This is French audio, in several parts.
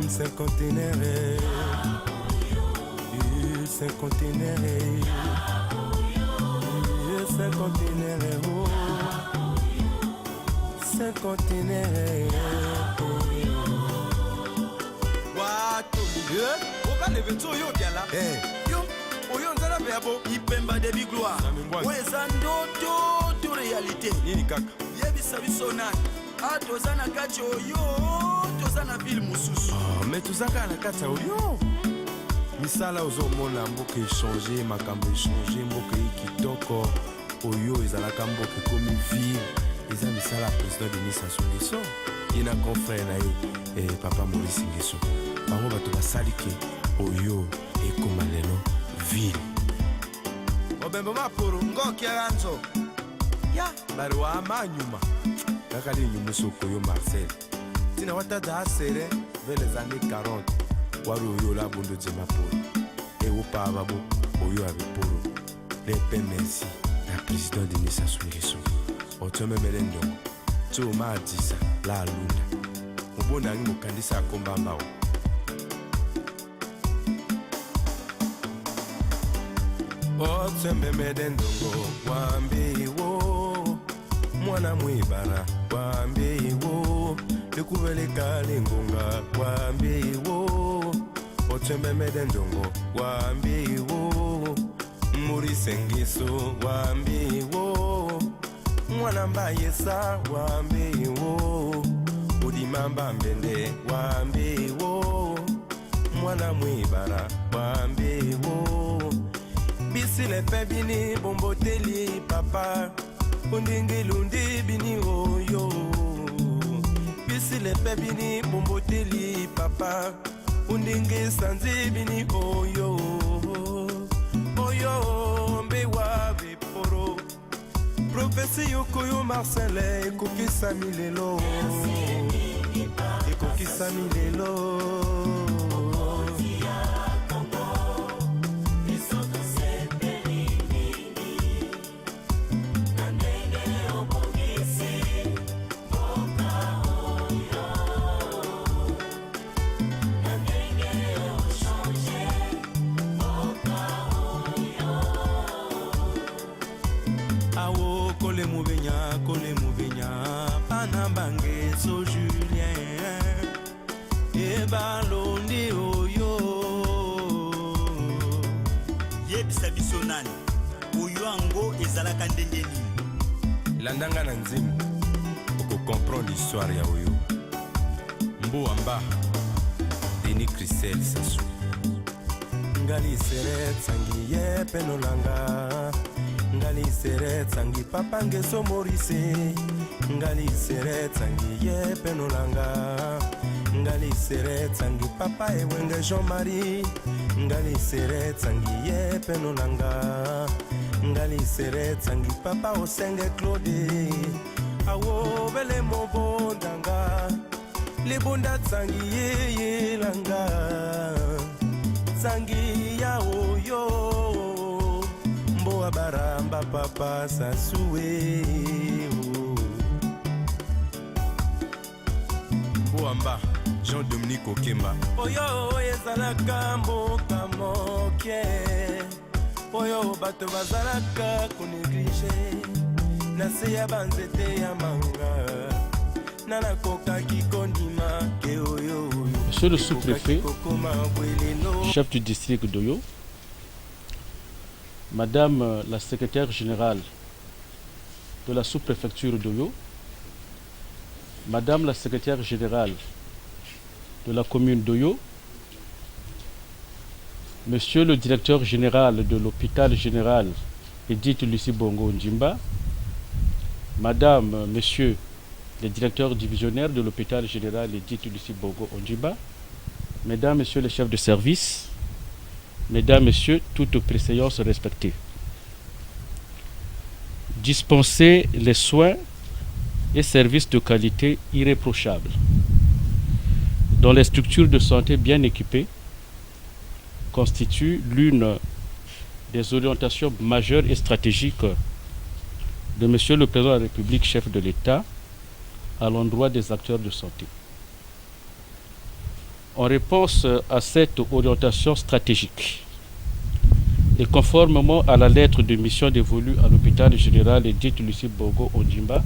Cinquantenaire, cinquantenaire, cinquantenaire, cinquantenaire. Wato, oka leve to yo biala. Yo, oyo nzala beabo ipemba de bigloire. Weza ndoto to réalité. Nini kaka? Yebisa biso nani? Atozana kati oyo, tozana ville mususu. Mais tozaka na kati oyo. Misala ozomona mboka échanger, makambo échanger, mboka kitoko. Oyo ezalaka mboka komi ville. Eza misala président Denis Sassou Nguesso. Ina confrère na ye papa Maurice Nguesso. Bango bato basalike oyo ekoma lelo ville. Obembo mapuru ngoki aranzo. Ya bari wa manyuma. Kaka li nyumu soko yo Marcel. Tina wata da sere vers les années 40. Waru oyo la bondo de mapuru. Et au pavabo oyo avec poro. Les pères merci. La président Denis Sassou Nguesso. Otome melendo. Tu ma disa la lunda. Mbona ngi mukandisa akombamba o. Oteme medendongo wambe wo. Mwana mwibara wambe wo. Lekubeleka lengonga wambe wo. Oteme medendongo wambe wo. Maurice Nguesso wambe wo. Mwana mbayesa wambe wo. Udimamba mbende wambe wo. Mwana mwibara wambe wo. Bisi le pe bini bomboteli papa. Undingi lundi bini oyo. Bisi le pe bini bomboteli papa. Undingi sanzi bini oyo. Oyo mbewa viporo. Profesi yokoyo Marcelin ekokisa milelo. Ekokisa milelo. Kole mubenya, Panambange so Julien, et balondi oyo. Yebisa biso nani? Oyo ango ezalaka ndenge nini? Landanga na nzimu, oko comprendre l'histoire ya oyo. Mbuamba, Denis Christel Sassou. Ngali seret sangi ye penolanga. Ngali seret sangi papa Nguesso Maurice. Ngali seret sangi ye penolanga. Ngali seret sangi papa Ewenge Jean-Marie. Ngali seret sangi ye penolanga. Ngali seret sangi papa Osenge Claude. Awo bele mobondanga. Libunda sangi ye langa. Sangi ya oyo. Mboa baramba papa Sassoué. Mboamba Jean-Dominique Okemba. Oyo ezalaka mboka moke. Oyo bato bazalaka koneglige. Nase ya banzete ya manga. Nana koka kikondima ke oyo. Monsieur le sous-préfet, chef du district d'Oyo, Madame la secrétaire générale de la sous-préfecture d'Oyo, Madame la secrétaire générale de la commune d'Oyo, Monsieur le directeur général de l'hôpital général Edith Lucie Bongo Ndjimba, Madame, Monsieur les directeurs divisionnaires de l'hôpital général Edith Lucie Bongo Ndjimba, Mesdames, Messieurs les chefs de service, Mesdames, Messieurs, toutes préséances respectées. Dispenser les soins et services de qualité irréprochables dans les structures de santé bien équipées constitue l'une des orientations majeures et stratégiques de Monsieur le Président de la République, chef de l'État, à l'endroit des acteurs de santé. En réponse à cette orientation stratégique, et conformément à la lettre de mission dévolue à l'hôpital général Edith Lucie Bogo Ondjimba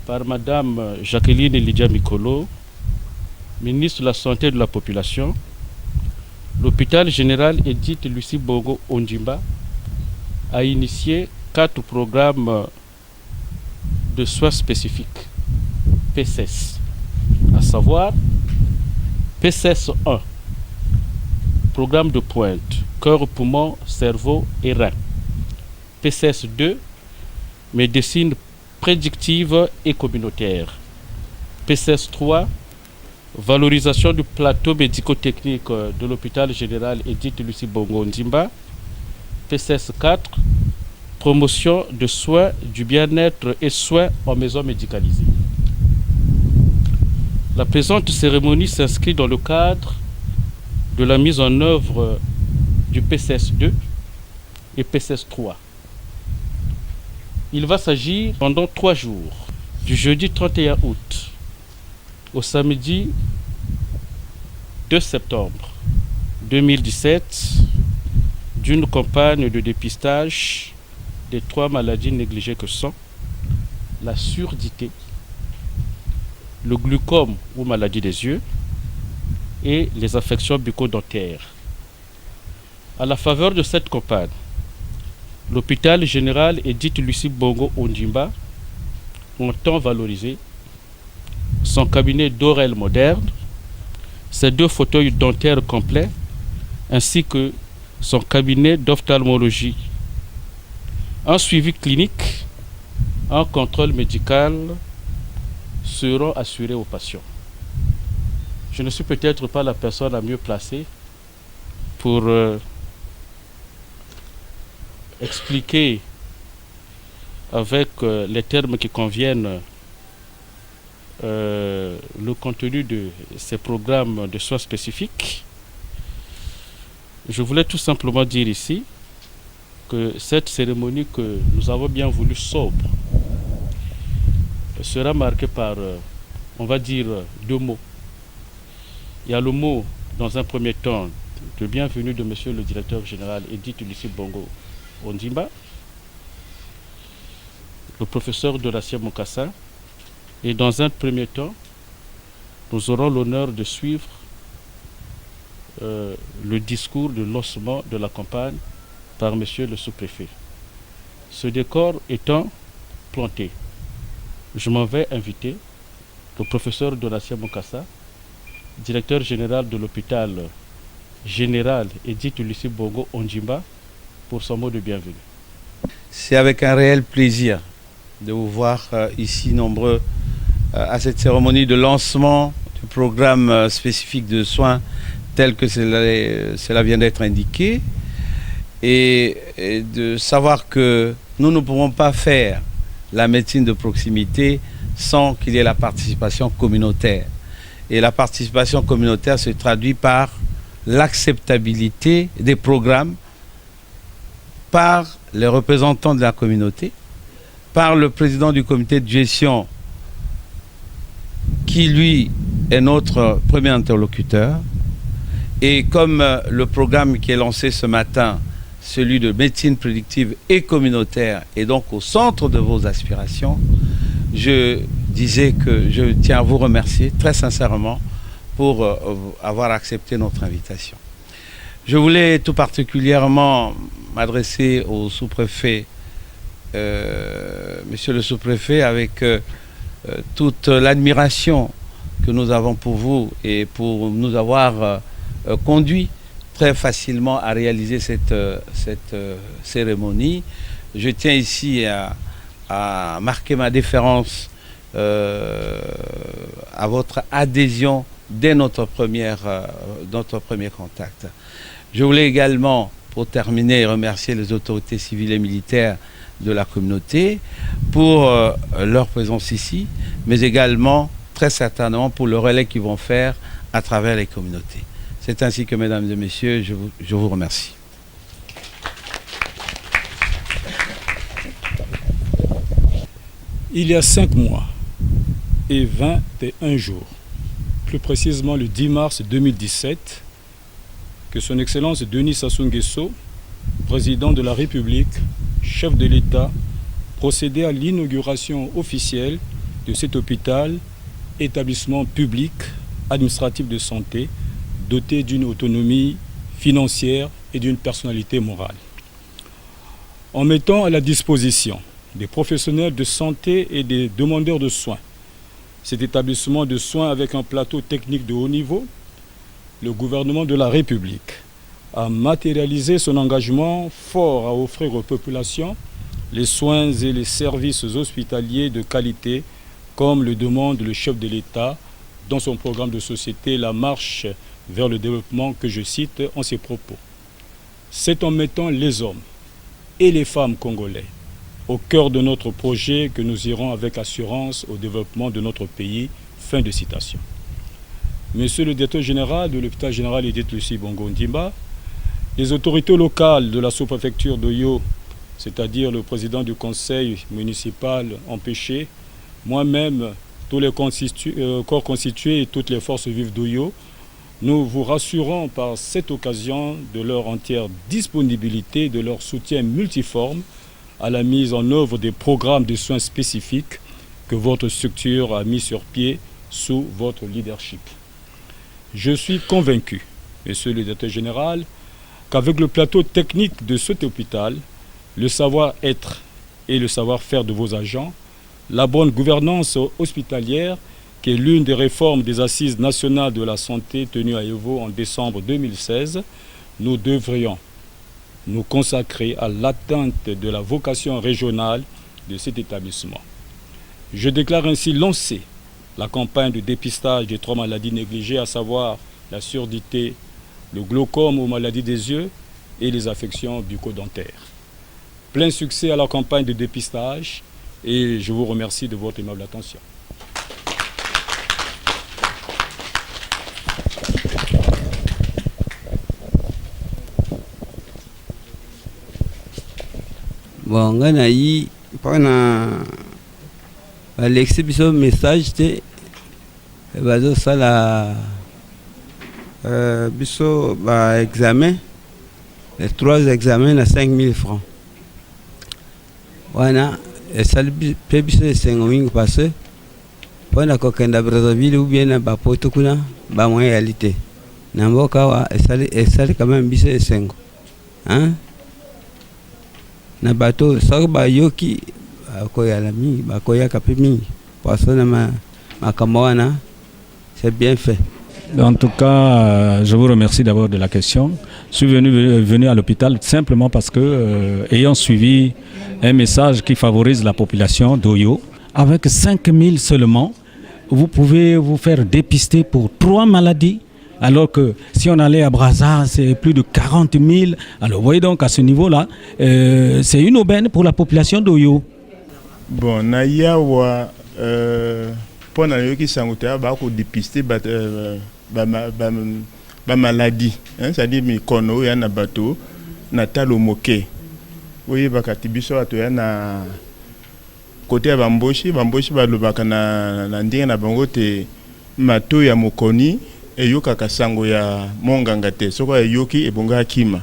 par Madame Jacqueline Lydia Mikolo, ministre de la Santé et de la Population, l'hôpital général Edith Lucie Bogo Ondjimba a initié 4 programmes de soins spécifiques, PCS, à savoir PCS 1, programme de pointe, cœur, poumon, cerveau et rein. PCS 2, médecine prédictive et communautaire. PCS 3, valorisation du plateau médico-technique de l'hôpital général Edith Lucie Bogo Ondjimba. PCS 4, promotion de soins du bien-être et soins en maison médicalisée. La présente cérémonie s'inscrit dans le cadre de la mise en œuvre du PCS 2 et PCS 3. Il va s'agir pendant 3 jours, du jeudi 31 août au samedi 2 septembre 2017, d'une campagne de dépistage des 3 maladies négligées que sont la surdité, le glaucome ou maladie des yeux et les affections bucco-dentaires. À la faveur de cette campagne, l'hôpital général Edith Lucie Bogo Ondjimba entend valoriser son cabinet d'oreille moderne, ses 2 fauteuils dentaires complets, ainsi que son cabinet d'ophtalmologie. Un suivi clinique, un contrôle médical seront assurés aux patients. Je ne suis peut-être pas la personne la mieux placée pour expliquer avec les termes qui conviennent le contenu de ces programmes de soins spécifiques. Je voulais tout simplement dire ici que cette cérémonie que nous avons bien voulu sobre sera marquée par, on va dire, 2 mots. Il y a le mot, dans un premier temps, de bienvenue de monsieur le directeur général Edith Lucie Bogo Ondjimba, le professeur Donatien Mukasa, et dans un premier temps, nous aurons l'honneur de suivre le discours de lancement de la campagne par monsieur le sous-préfet. Ce décor étant planté, je m'en vais inviter le professeur Donatien Mukasa, directeur général de l'hôpital général Edith Lucie Bogo Ondjimba, pour son mot de bienvenue. C'est avec un réel plaisir de vous voir ici nombreux à cette cérémonie de lancement du programme spécifique de soins tel que cela vient d'être indiqué, et de savoir que nous ne pouvons pas faire la médecine de proximité sans qu'il y ait la participation communautaire. Et la participation communautaire se traduit par l'acceptabilité des programmes par les représentants de la communauté, par le président du comité de gestion qui lui est notre premier interlocuteur, et comme le programme qui est lancé ce matin, celui de médecine prédictive et communautaire, est donc au centre de vos aspirations, je disais que je tiens à vous remercier très sincèrement pour avoir accepté notre invitation. Je voulais tout particulièrement m'adresser au sous-préfet, monsieur le sous-préfet, avec toute l'admiration que nous avons pour vous et pour nous avoir conduit très facilement à réaliser cette cérémonie. Je tiens ici à marquer ma déférence à votre adhésion dès notre premier contact. Je voulais également, pour terminer, remercier les autorités civiles et militaires de la communauté pour leur présence ici, mais également, très certainement, pour le relais qu'ils vont faire à travers les communautés. C'est ainsi que, mesdames et messieurs, je vous remercie. Il y a 5 mois et 21 jours, plus précisément le 10 mars 2017, que son Excellence Denis Sassou Nguesso, président de la République, chef de l'État, procédait à l'inauguration officielle de cet hôpital, établissement public administratif de santé, doté d'une autonomie financière et d'une personnalité morale. En mettant à la disposition des professionnels de santé et des demandeurs de soins cet établissement de soins avec un plateau technique de haut niveau, le gouvernement de la République a matérialisé son engagement fort à offrir aux populations les soins et les services hospitaliers de qualité, comme le demande le chef de l'État dans son programme de société La Marche vers le développement que je cite en ses propos. C'est en mettant les hommes et les femmes congolais au cœur de notre projet que nous irons avec assurance au développement de notre pays. Fin de citation. Monsieur le directeur général de l'hôpital général Edith Lucie Bongo Ondimba, les autorités locales de la sous-préfecture d'Oyo, c'est-à-dire le président du conseil municipal empêché, moi-même, tous les corps constitués et toutes les forces vives d'Oyo, nous vous rassurons par cette occasion de leur entière disponibilité et de leur soutien multiforme à la mise en œuvre des programmes de soins spécifiques que votre structure a mis sur pied sous votre leadership. Je suis convaincu, Monsieur le directeur général, qu'avec le plateau technique de cet hôpital, le savoir-être et le savoir-faire de vos agents, la bonne gouvernance hospitalière, qui est l'une des réformes des Assises nationales de la santé tenues à Evo en décembre 2016, nous devrions nous consacrer à l'atteinte de la vocation régionale de cet établissement. Je déclare ainsi lancer la campagne de dépistage des 3 maladies négligées, à savoir la surdité, le glaucome aux maladies des yeux et les affections bucco-dentaires. Plein succès à la campagne de dépistage et je vous remercie de votre aimable attention. Bon, ngana yi pana l'exhibition message te bazo sala biso ba examen les 3 examens à 5 000 francs. Wana esali pe biso esengo mingi parce pona kokenda Brazzaville ou bien na bapoto kuna ba moyen réalité na mboka wa esali quand même biso esengo hein na bato soki bayoki bakoyala mingi bakoyaka mpe mingi poisson na makambo wana c'est bien fait. En tout cas, je vous remercie d'abord de la question. Je suis venu à l'hôpital simplement parce que, ayant suivi un message qui favorise la population d'Oyo, avec 5 000 seulement, vous pouvez vous faire dépister pour 3 maladies. Alors que si on allait à Brazza, c'est plus de 40 000. Alors vous voyez donc à ce niveau-là, c'est une aubaine pour la population d'Oyo. Bon, Nayawa, pour nous qui sont dépister ba maladie, c'est-à-dire mi kono ya na bateau na talo moke. Oui, bakati biso atoya na côté bamboshi balobaka na ndenge na bango te mato ya mokoni eyoka kasango ya monganga te soko eyoki ebonga kima.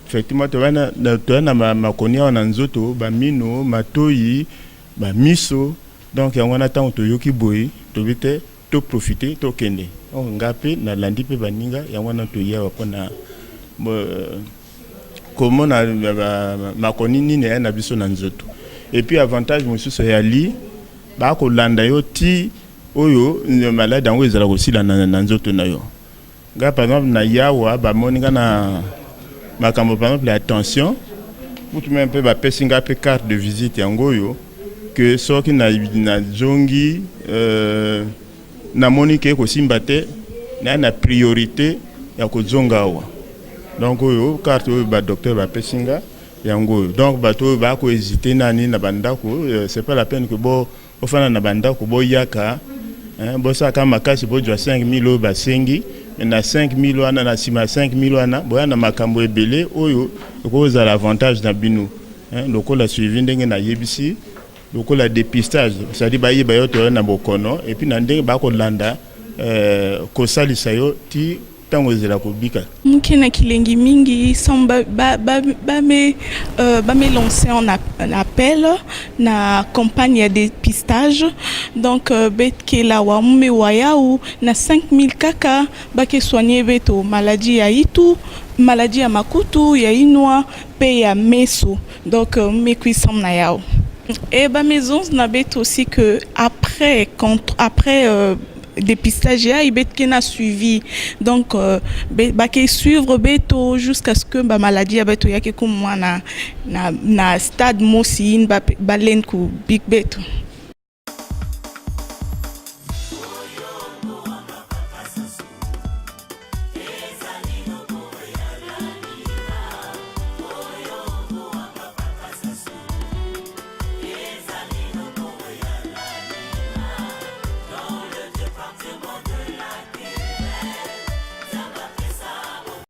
Effectivement toya na makoni wana nzoto ba mino matoi ba miso donc yango na tango toyoki boyi tobite to profiter to kende ngape na landi pe baninga yango na toya wapona comment na makoni nini na biso na nzoto. Et puis avantage mosusu ya li ba ko landa yo ti oyo malade yango ezala aussi la na nzoto na yo. Nga par exemple na yawa ba moninga na makambo par exemple la tension ou tout même peu ba pesinga pe carte de visite yango yo que soki na zongi na monike ko simbate na priorité ya ko zonga wa. Donc oyo carte oyo ba docteur ba pesinga yango donc bato ba ko hésiter nani na bandako c'est pas la peine que bo ofana na bandako bo yaka bo saka makasi bo jwa 5 000 ba sengi na 5 000 wana na sima 5 000 wana bo na makambo ebele oyo ko za l'avantage na bino lokola suivi ndenge na yebisi lokola dépistage c'est-à-dire ba yeba yo to na bokono et puis na ndenge ba ko landa kosalisa yo ti tango ezela kobika. Muke na kilengi mingi sont ba me lancer en appel na campagne de dépistage donc bet ke la wa mume waya ou na 5000 kaka ba ke soigner beto maladie ya itu maladie ya makutu ya inwa pe ya meso donc me kuisam na yao et ba maison na bet aussi que après dépistage il bet kena suivi donc ba ke suivre beto jusqu'à ce que ba maladie beto yake comme moi na stade mosi ba len ku big beto.